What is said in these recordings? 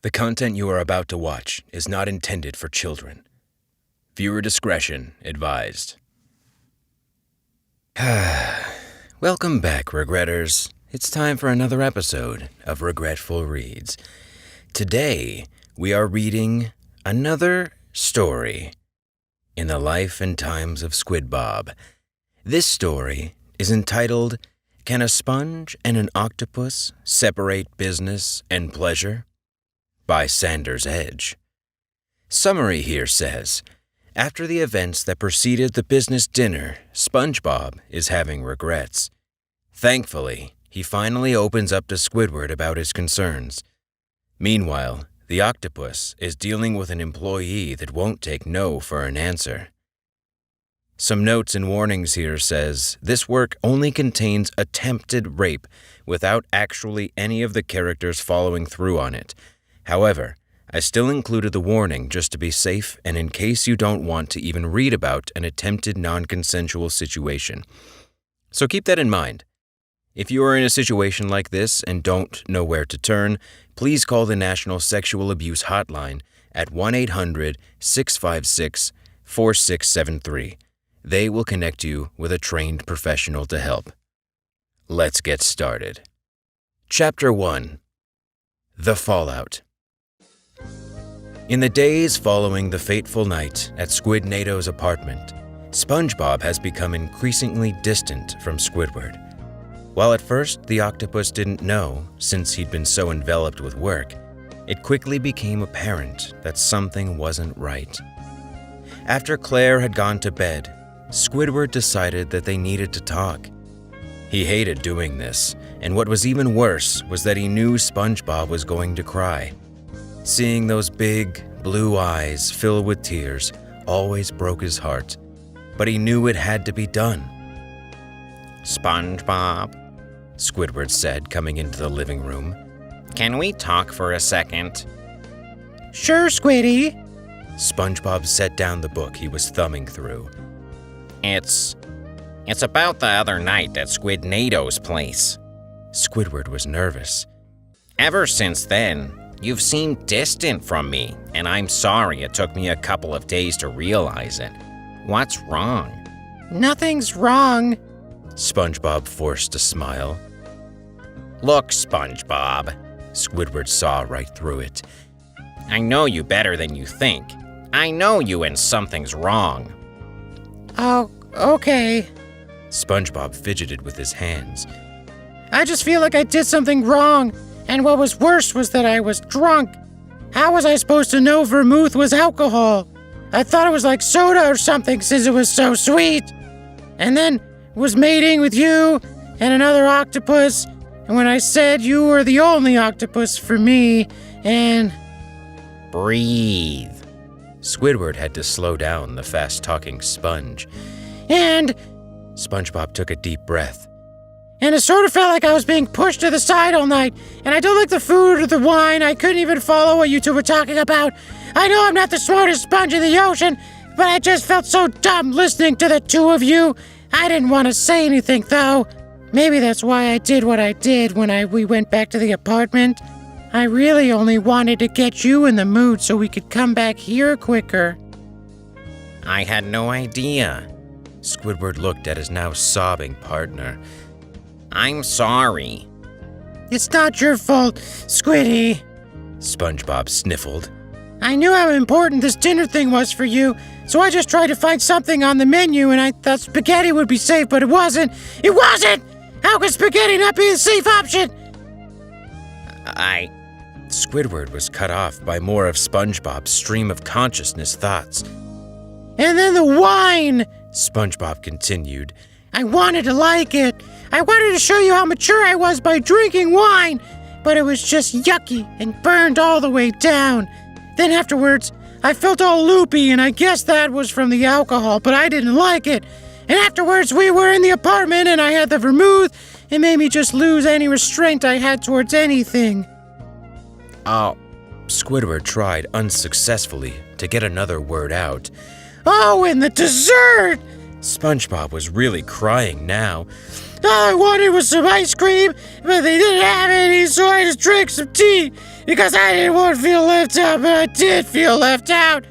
The content you are about to watch is not intended for children. Viewer discretion advised. Welcome back, Regretters. It's time for another episode of Regretful Reads. Today, we are reading another story in the life and times of Squidbob. This story is entitled, Can a Sponge and an Octopus Separate Business and Pleasure? By Sanders Edge. Summary here says, after the events that preceded the business dinner, Spongebob is having regrets. Thankfully, he finally opens up to Squidward about his concerns. Meanwhile, the octopus is dealing with an employee that won't take no for an answer. Some notes and warnings here says, this work only contains attempted rape without actually any of the characters following through on it. However, I still included the warning just to be safe and in case you don't want to even read about an attempted non-consensual situation. So keep that in mind. If you are in a situation like this and don't know where to turn, please call the National Sexual Abuse Hotline at 1-800-656-4673. They will connect you with a trained professional to help. Let's get started. Chapter 1. The Fallout. In the days following the fateful night at Squidnado's apartment, Spongebob has become increasingly distant from Squidward. While at first the octopus didn't know, since he'd been so enveloped with work, it quickly became apparent that something wasn't right. After Claire had gone to bed, Squidward decided that they needed to talk. He hated doing this, and what was even worse was that he knew Spongebob was going to cry. Seeing those big, blue eyes fill with tears always broke his heart, but he knew it had to be done. Spongebob, Squidward said, coming into the living room. Can we talk for a second? Sure, Squiddy. Spongebob set down the book he was thumbing through. It's about the other night at Squidnado's place. Squidward was nervous. Ever since then, you've seemed distant from me, and I'm sorry it took me a couple of days to realize it. What's wrong? Nothing's wrong. Spongebob forced a smile. Look, Spongebob, Squidward saw right through it. I know you better than you think. I know you and something's wrong. Oh, okay. Spongebob fidgeted with his hands. I just feel like I did something wrong, and what was worse was that I was drunk. How was I supposed to know vermouth was alcohol? I thought it was like soda or something since it was so sweet. And then was mating with you and another octopus, and when I said you were the only octopus for me, and... Breathe. Squidward had to slow down the fast-talking sponge. And... Spongebob took a deep breath. And it sort of felt like I was being pushed to the side all night, and I don't like the food or the wine. I couldn't even follow what you two were talking about. I know I'm not the smartest sponge in the ocean, but I just felt so dumb listening to the two of you. I didn't want to say anything, though. Maybe that's why I did what I did when we went back to the apartment. I really only wanted to get you in the mood so we could come back here quicker. I had no idea. Squidward looked at his now sobbing partner. I'm sorry. It's not your fault, Squiddy. Spongebob sniffled. I knew how important this dinner thing was for you, so I just tried to find something on the menu, and I thought spaghetti would be safe, but it wasn't. It wasn't! How could spaghetti not be a safe option? Squidward was cut off by more of SpongeBob's stream of consciousness thoughts. And then the wine, SpongeBob continued. I wanted to like it. I wanted to show you how mature I was by drinking wine, but it was just yucky and burned all the way down. Then afterwards, I felt all loopy, and I guess that was from the alcohol, but I didn't like it. And afterwards, we were in the apartment, and I had the vermouth. It made me just lose any restraint I had towards anything. Oh, Squidward tried unsuccessfully to get another word out. Oh, and the dessert! SpongeBob was really crying now. All I wanted was some ice cream, but they didn't have any, so I just drank some tea because I didn't want to feel left out, but I did feel left out.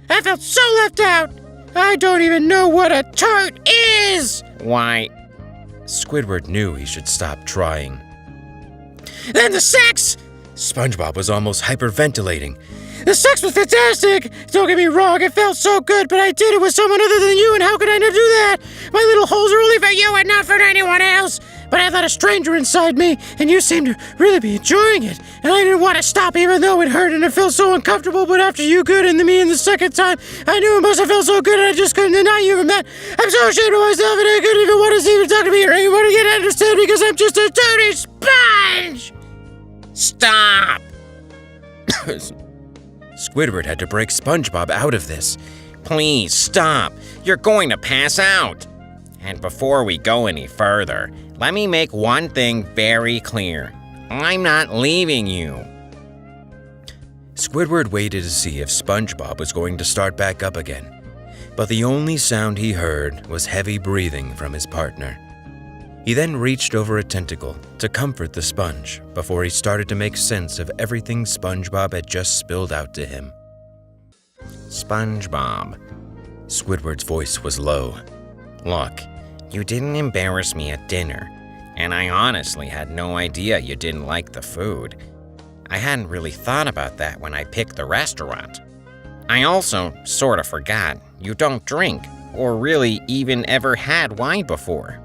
I felt so left out. I don't even know what a tart is. Why, Squidward knew he should stop trying. Then the sex! SpongeBob was almost hyperventilating. The sex was fantastic! Don't get me wrong, it felt so good, but I did it with someone other than you, and how could I not do that? My little holes are only for you and not for anyone else. But I let a stranger inside me, and you seemed to really be enjoying it. And I didn't want to stop even though it hurt and it felt so uncomfortable, but after you good and me in the second time, I knew it must have felt so good and I just couldn't deny you from that. I'm so ashamed of myself and I couldn't even want to see you talk to me or anyone again to understand because I'm just a dirty sponge! stop! Squidward had to break SpongeBob out of this. Please stop. You're going to pass out. And before we go any further, let me make one thing very clear. I'm not leaving you. Squidward waited to see if SpongeBob was going to start back up again, but the only sound he heard was heavy breathing from his partner. He then reached over a tentacle to comfort the sponge before he started to make sense of everything SpongeBob had just spilled out to him. SpongeBob, Squidward's voice was low. look, you didn't embarrass me at dinner, and I honestly had no idea you didn't like the food. I hadn't really thought about that when I picked the restaurant. I also sort of forgot you don't drink, or really even ever had wine before.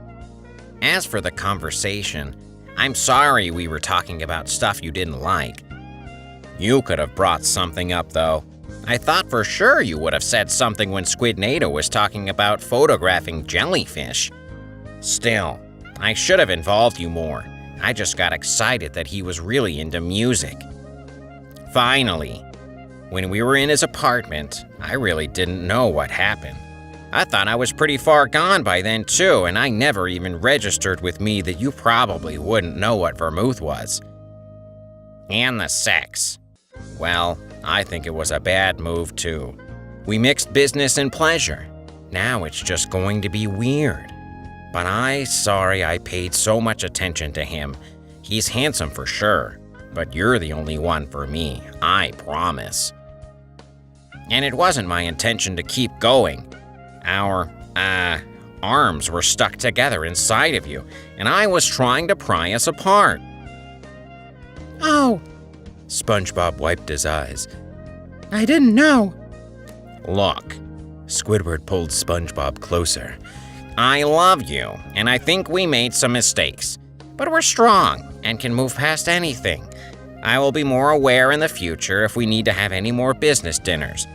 As for the conversation, I'm sorry we were talking about stuff you didn't like. You could have brought something up, though. I thought for sure you would have said something when Squidnator was talking about photographing jellyfish. Still, I should have involved you more. I just got excited that he was really into music. Finally, when we were in his apartment, I really didn't know what happened. I thought I was pretty far gone by then too, and I never even registered with me that you probably wouldn't know what vermouth was. And the sex. Well, I think it was a bad move too. We mixed business and pleasure. Now it's just going to be weird. But I'm sorry I paid so much attention to him. He's handsome for sure, but you're the only one for me, I promise. And it wasn't my intention to keep going. Our, arms were stuck together inside of you, and I was trying to pry us apart. Oh, SpongeBob wiped his eyes. I didn't know. Look, Squidward pulled SpongeBob closer. I love you, and I think we made some mistakes, but we're strong and can move past anything. I will be more aware in the future if we need to have any more business dinners.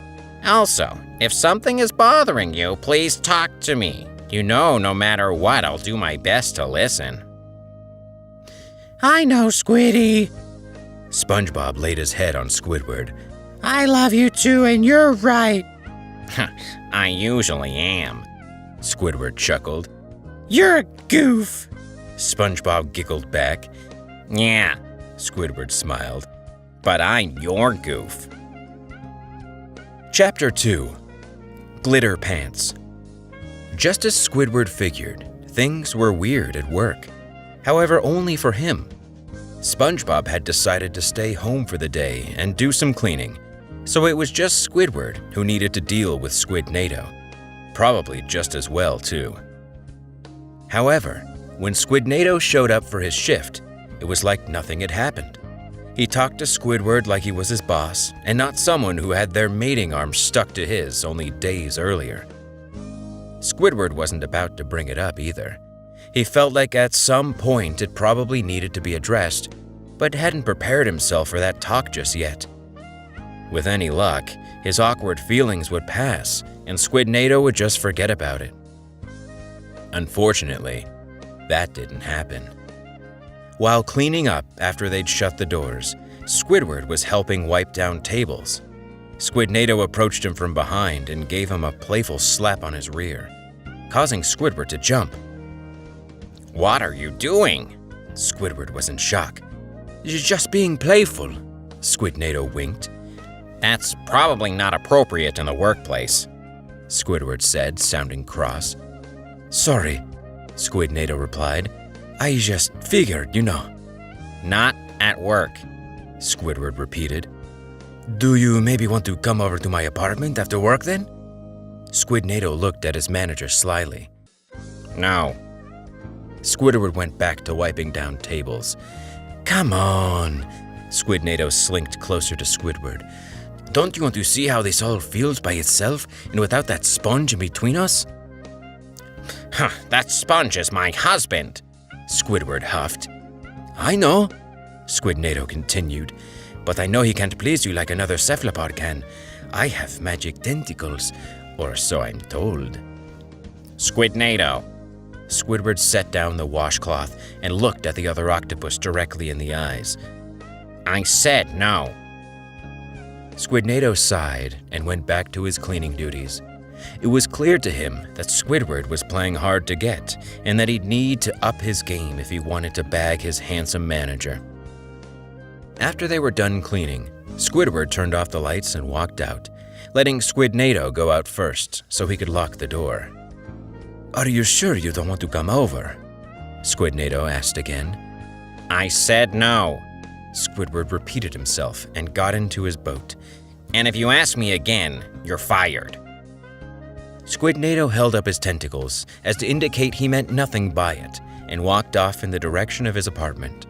Also, if something is bothering you, please talk to me. You know, no matter what, I'll do my best to listen. I know, Squiddy. SpongeBob laid his head on Squidward. I love you too, and you're right. I usually am. Squidward chuckled. You're a goof. SpongeBob giggled back. Yeah, Squidward smiled. but I'm your goof. Chapter 2. Glitter Pants. Just as Squidward figured, things were weird at work. However, only for him. Spongebob had decided to stay home for the day and do some cleaning, so it was just Squidward who needed to deal with Squidnator. Probably just as well, too. However, when Squidnator showed up for his shift, it was like nothing had happened. He talked to Squidward like he was his boss, and not someone who had their mating arm stuck to his only days earlier. Squidward wasn't about to bring it up either. He felt like at some point it probably needed to be addressed, but hadn't prepared himself for that talk just yet. With any luck, his awkward feelings would pass, and Squidnator would just forget about it. Unfortunately, that didn't happen. While cleaning up after they'd shut the doors, Squidward was helping wipe down tables. Squidnator approached him from behind and gave him a playful slap on his rear, causing Squidward to jump. What are you doing? Squidward was in shock. "You're just being playful," Squidnator winked. That's probably not appropriate in the workplace. Squidward said, sounding cross. Sorry, Squidnado replied. I just figured, Not at work. Squidward repeated. Do you maybe want to come over to my apartment after work then? Squidnado looked at his manager slyly. No. Squidward went back to wiping down tables. Come on. Squidnado slinked closer to Squidward. Don't you want to see how this all feels by itself and without that sponge in between us? Huh, that sponge is my husband, Squidward huffed. I know, Squidnado continued, but I know he can't please you like another cephalopod can. I have magic tentacles, or so I'm told. Squidnado. Squidward set down the washcloth and looked at the other octopus directly in the eyes. I said no. Squidnado sighed and went back to his cleaning duties. It was clear to him that Squidward was playing hard to get and that he'd need to up his game if he wanted to bag his handsome manager. After they were done cleaning, Squidward turned off the lights and walked out, letting Squidnado go out first so he could lock the door. Are you sure you don't want to come over? Squidnado asked again. I said no. Squidward repeated himself and got into his boat. And if you ask me again, you're fired. Squidnado held up his tentacles as to indicate he meant nothing by it and walked off in the direction of his apartment.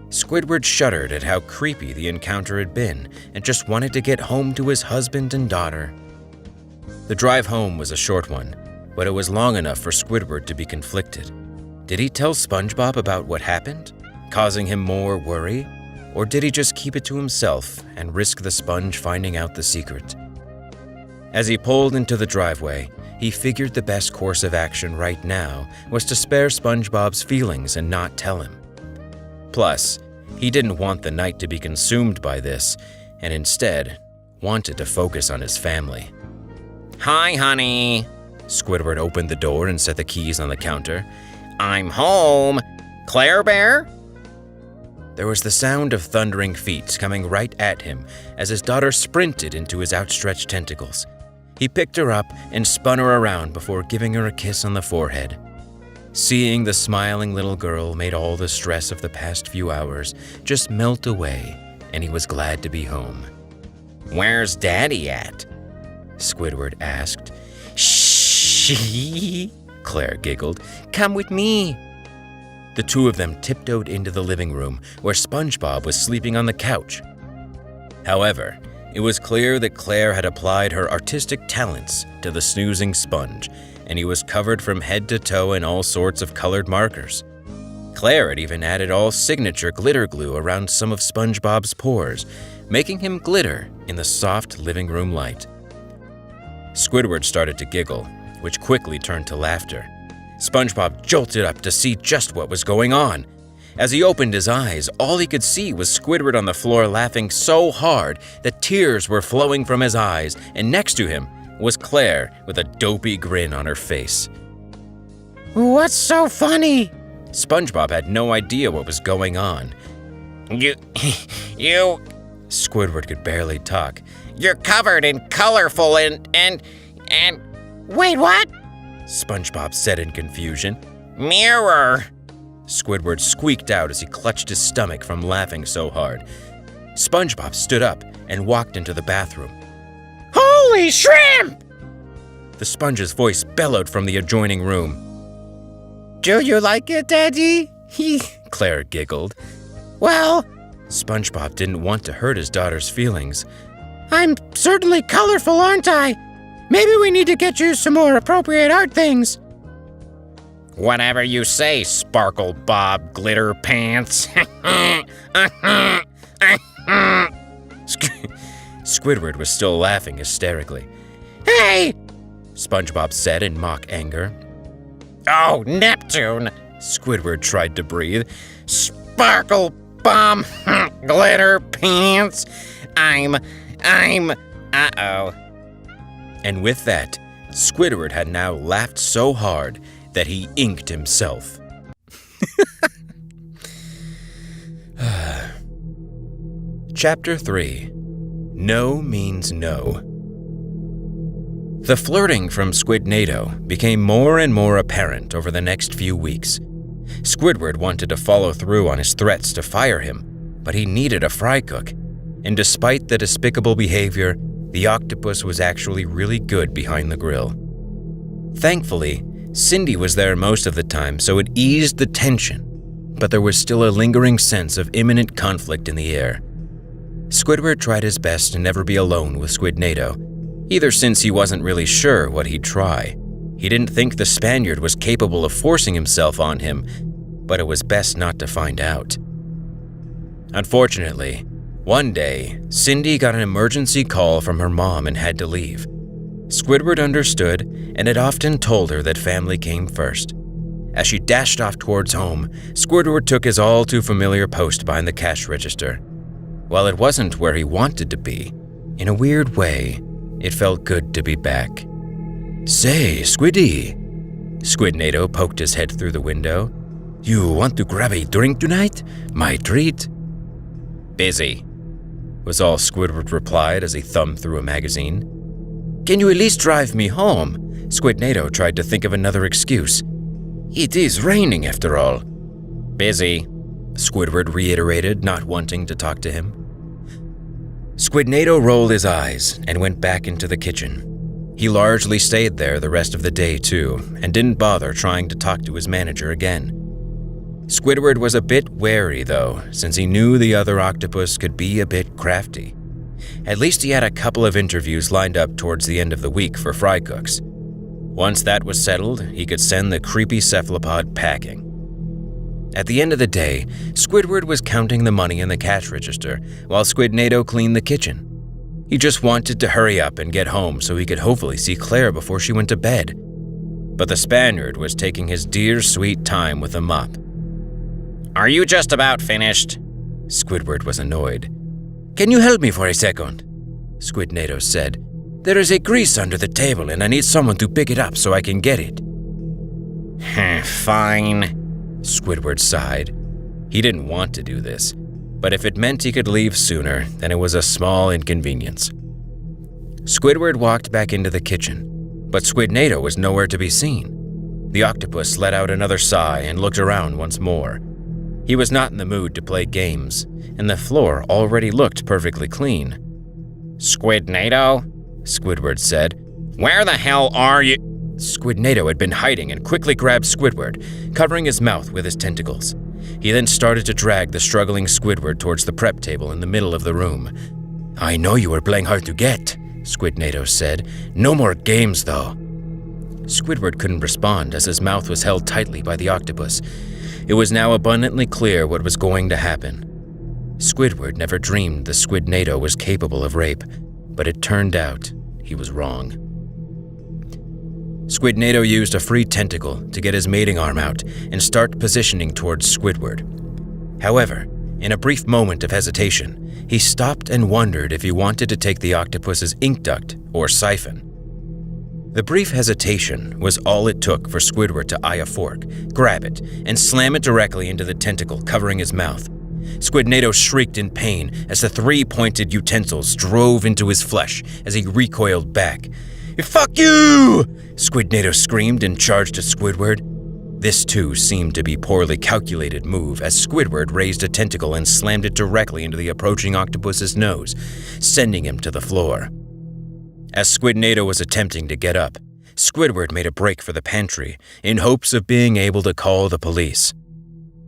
Squidward shuddered at how creepy the encounter had been and just wanted to get home to his husband and daughter. The drive home was a short one, but it was long enough for Squidward to be conflicted. Did he tell Spongebob about what happened, causing him more worry, or did he just keep it to himself and risk the sponge finding out the secret? As he pulled into the driveway, he figured the best course of action right now was to spare Spongebob's feelings and not tell him. Plus, he didn't want the night to be consumed by this, and instead wanted to focus on his family. Hi, honey. Squidward opened the door and set the keys on the counter. I'm home. Claire Bear? There was the sound of thundering feet coming right at him as his daughter sprinted into his outstretched tentacles. He picked her up and spun her around before giving her a kiss on the forehead. Seeing the smiling little girl made all the stress of the past few hours just melt away, and he was glad to be home. Where's Daddy at? Squidward asked. Shh, Claire giggled. Come with me. The two of them tiptoed into the living room where Spongebob was sleeping on the couch. However, it was clear that Claire had applied her artistic talents to the snoozing sponge, and he was covered from head to toe in all sorts of colored markers. Claire had even added all signature glitter glue around some of Spongebob's pores, making him glitter in the soft living room light. Squidward started to giggle, which quickly turned to laughter. Spongebob jolted up to see just what was going on. As he opened his eyes, all he could see was Squidward on the floor laughing so hard that tears were flowing from his eyes, and next to him was Claire with a dopey grin on her face. What's so funny? Spongebob had no idea what was going on. You... Squidward could barely talk. You're covered in colorful and... Wait, what? Spongebob said in confusion. Mirror. Squidward squeaked out as he clutched his stomach from laughing so hard. Spongebob stood up and walked into the bathroom. Holy shrimp! The sponge's voice bellowed from the adjoining room. Do you like it, Daddy? Claire giggled. Well, Spongebob didn't want to hurt his daughter's feelings. I'm certainly colorful, aren't I? Maybe we need to get you some more appropriate art things. Whatever you say, Sparkle Bob Glitter Pants. Squidward was still laughing hysterically. Hey! Spongebob said in mock anger. Oh, Neptune! Squidward tried to breathe. Sparkle Bomb Glitter Pants. I'm... uh-oh. And with that, Squidward had now laughed so hard that he inked himself. Chapter 3. No means no. The flirting from Squidnado became more and more apparent over the next few weeks. Squidward wanted to follow through on his threats to fire him, but he needed a fry cook, and despite the despicable behavior, the octopus was actually really good behind the grill. Thankfully, Cindy was there most of the time, so it eased the tension, but there was still a lingering sense of imminent conflict in the air. Squidward tried his best to never be alone with Squidnado, either since he wasn't really sure what he'd try. He didn't think the Spaniard was capable of forcing himself on him, but it was best not to find out. Unfortunately, one day, Cindy got an emergency call from her mom and had to leave. Squidward understood and had often told her that family came first. As she dashed off towards home, Squidward took his all-too-familiar post behind the cash register. While it wasn't where he wanted to be, in a weird way, it felt good to be back. "Say, Squiddy," Squidnado poked his head through the window. "You want to grab a drink tonight? My treat." Busy, was all Squidward replied as he thumbed through a magazine. "Can you at least drive me home?" Squidnado tried to think of another excuse. "It is raining after all." Busy, Squidward reiterated, not wanting to talk to him. Squidnado rolled his eyes and went back into the kitchen. He largely stayed there the rest of the day too, and didn't bother trying to talk to his manager again. Squidward was a bit wary though, since he knew the other octopus could be a bit crafty. At least he had a couple of interviews lined up towards the end of the week for fry cooks. Once that was settled, he could send the creepy cephalopod packing. At the end of the day, Squidward was counting the money in the cash register while Squidnado cleaned the kitchen. He just wanted to hurry up and get home so he could hopefully see Claire before she went to bed. But the Spaniard was taking his dear sweet time with the mop. are you just about finished? Squidward was annoyed. "Can you help me for a second?" Squidnado said. "There is a grease under the table and I need someone to pick it up so I can get it." Fine, Squidward sighed. He didn't want to do this, but if it meant he could leave sooner, then it was a small inconvenience. Squidward walked back into the kitchen, but Squidnado was nowhere to be seen. The octopus let out another sigh and looked around once more. He was not in the mood to play games, and the floor already looked perfectly clean. Squidnado, Squidward said. where the hell are you? Squidnado had been hiding and quickly grabbed Squidward, covering his mouth with his tentacles. He then started to drag the struggling Squidward towards the prep table in the middle of the room. "I know you were playing hard to get," Squidnado said. "No more games, though." Squidward couldn't respond as his mouth was held tightly by the octopus. It was now abundantly clear what was going to happen. Squidward never dreamed the Squidnado was capable of rape, but it turned out he was wrong. Squidnado used a free tentacle to get his mating arm out and start positioning towards Squidward. However, in a brief moment of hesitation, he stopped and wondered if he wanted to take the octopus's ink duct or siphon. The brief hesitation was all it took for Squidward to eye a fork, grab it, and slam it directly into the tentacle covering his mouth. Squidnado shrieked in pain as the three-pointed utensils drove into his flesh as he recoiled back. "Fuck you!" Squidnado screamed and charged at Squidward. This too seemed to be a poorly calculated move as Squidward raised a tentacle and slammed it directly into the approaching octopus's nose, sending him to the floor. As Squidnado was attempting to get up, Squidward made a break for the pantry in hopes of being able to call the police.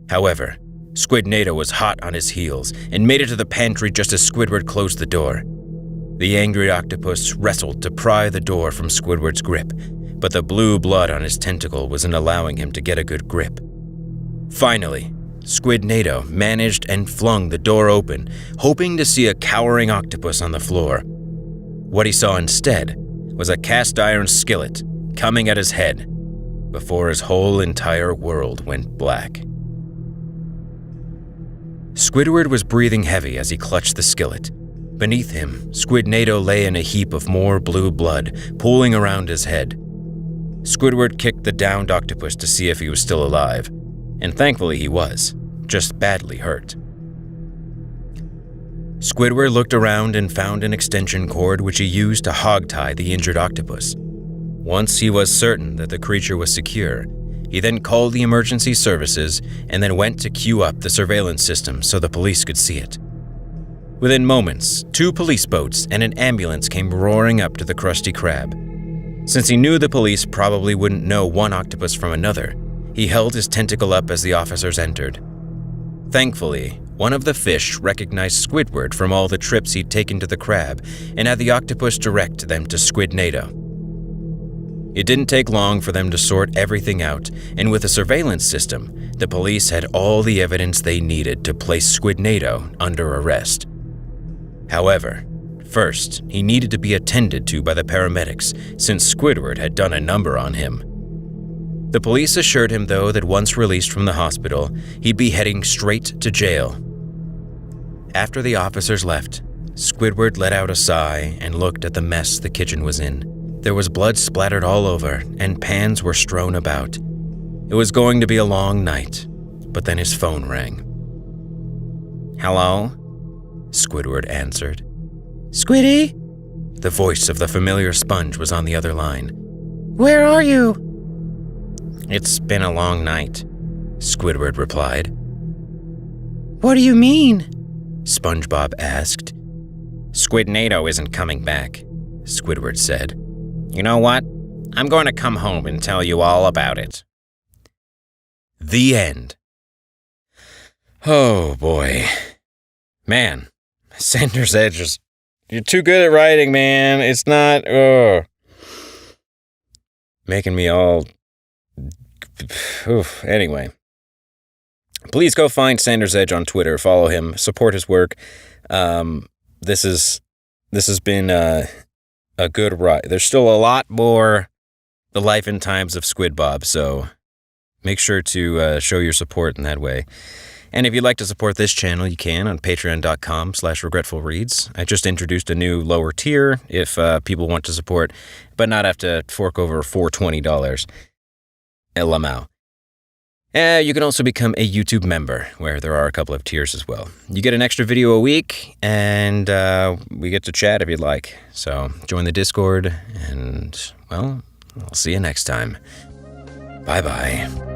However, Squidnado was hot on his heels and made it to the pantry just as Squidward closed the door. The angry octopus wrestled to pry the door from Squidward's grip, but the blue blood on his tentacle wasn't allowing him to get a good grip. Finally, Squidnado managed and flung the door open, hoping to see a cowering octopus on the floor. What he saw instead was a cast iron skillet coming at his head before his whole entire world went black. Squidward was breathing heavy as he clutched the skillet. Beneath him, Squidnado lay in a heap of more blue blood pooling around his head. Squidward kicked the downed octopus to see if he was still alive, and thankfully he was, just badly hurt. Squidward looked around and found an extension cord which he used to hogtie the injured octopus. Once he was certain that the creature was secure, he then called the emergency services and then went to queue up the surveillance system so the police could see it. Within moments, 2 police boats and an ambulance came roaring up to the Krusty Krab. Since he knew the police probably wouldn't know one octopus from another, he held his tentacle up as the officers entered. Thankfully, one of the fish recognized Squidward from all the trips he'd taken to the crab and had the octopus direct them to Squidnado. It didn't take long for them to sort everything out, and with a surveillance system, the police had all the evidence they needed to place Squidnado under arrest. However, first, he needed to be attended to by the paramedics, since Squidward had done a number on him. The police assured him, though, that once released from the hospital, he'd be heading straight to jail. After the officers left, Squidward let out a sigh and looked at the mess the kitchen was in. There was blood splattered all over, and pans were strewn about. It was going to be a long night, but then his phone rang. Hello? Squidward answered. Squiddy? The voice of the familiar sponge was on the other line. Where are you? It's been a long night, Squidward replied. What do you mean? Spongebob asked. Squidnado isn't coming back, Squidward said. You know what? I'm going to come home and tell you all about it. The end. Oh boy. Man, Sender's Edge is... You're too good at writing, man. It's not... Making me all... Oof. Anyway. Please go find Sender's Edge on Twitter. Follow him. Support his work. This has been a good ride. There's still a lot more The Life and Times of Squidbob, so make sure to show your support in that way. And if you'd like to support this channel, you can on patreon.com/regretfulreads. I just introduced a new lower tier if people want to support, but not have to fork over $420. LMAO. You can also become a YouTube member, where there are a couple of tiers as well. You get an extra video a week, and we get to chat if you'd like. So join the Discord, and, well, I'll see you next time. Bye-bye.